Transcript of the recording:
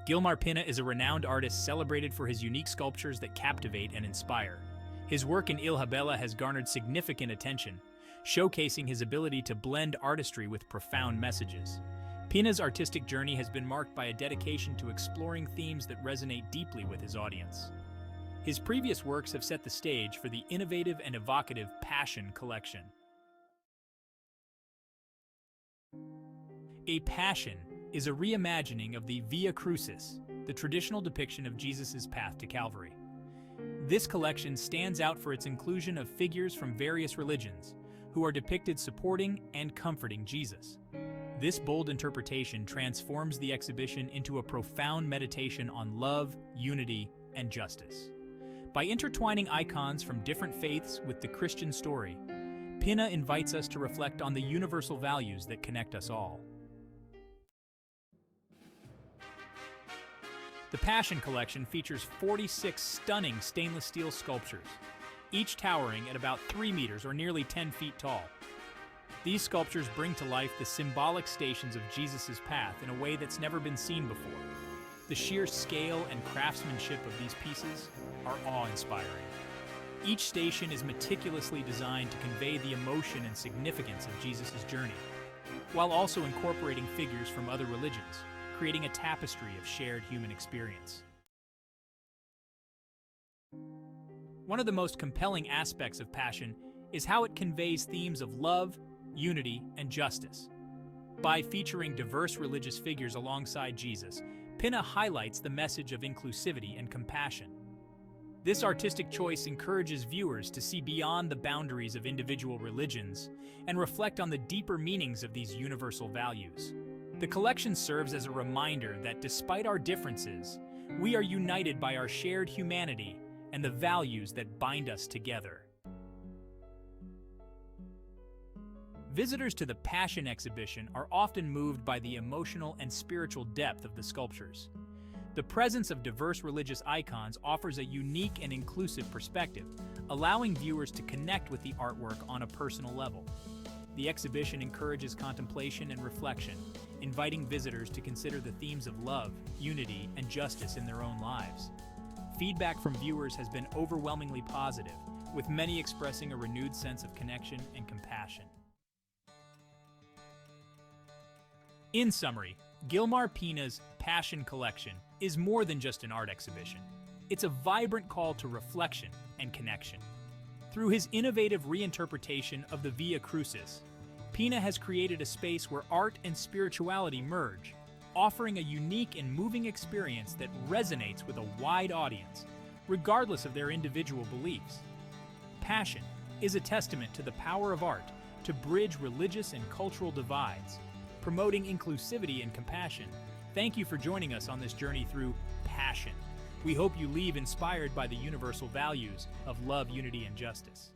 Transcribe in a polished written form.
Gilmar Pinna is a renowned artist celebrated for his unique sculptures that captivate and inspire. His work in Ilhabela has garnered significant attention, showcasing his ability to blend artistry with profound messages. Pinna's artistic journey has been marked by a dedication to exploring themes that resonate deeply with his audience. His previous works have set the stage for the innovative and evocative Passion collection. A passion is a reimagining of the Via Crucis, the traditional depiction of Jesus' path to Calvary. This collection stands out for its inclusion of figures from various religions, who are depicted supporting and comforting Jesus. This bold interpretation transforms the exhibition into a profound meditation on love, unity, and justice. By intertwining icons from different faiths with the Christian story, Pinna invites us to reflect on the universal values that connect us all. The Passion Collection features 46 stunning stainless steel sculptures, each towering at about 3 meters or nearly 10 feet tall. These sculptures bring to life the symbolic stations of Jesus' path in a way that's never been seen before. The sheer scale and craftsmanship of these pieces are awe-inspiring. Each station is meticulously designed to convey the emotion and significance of Jesus' journey, while also incorporating figures from other religions, creating a tapestry of shared human experience. One of the most compelling aspects of Passion is how it conveys themes of love, unity, and justice. By featuring diverse religious figures alongside Jesus, Pinna highlights the message of inclusivity and compassion. This artistic choice encourages viewers to see beyond the boundaries of individual religions and reflect on the deeper meanings of these universal values. The collection serves as a reminder that despite our differences, we are united by our shared humanity and the values that bind us together. Visitors to the Passion exhibition are often moved by the emotional and spiritual depth of the sculptures. The presence of diverse religious icons offers a unique and inclusive perspective, allowing viewers to connect with the artwork on a personal level. The exhibition encourages contemplation and reflection, inviting visitors to consider the themes of love, unity, and justice in their own lives. Feedback from viewers has been overwhelmingly positive, with many expressing a renewed sense of connection and compassion. In summary, Gilmar Pinna's Passion Collection is more than just an art exhibition. It's a vibrant call to reflection and connection. Through his innovative reinterpretation of the Via Crucis, Pinna has created a space where art and spirituality merge, offering a unique and moving experience that resonates with a wide audience, regardless of their individual beliefs. Passion is a testament to the power of art to bridge religious and cultural divides, promoting inclusivity and compassion. Thank you for joining us on this journey through Passion. We hope you leave inspired by the universal values of love, unity, and justice.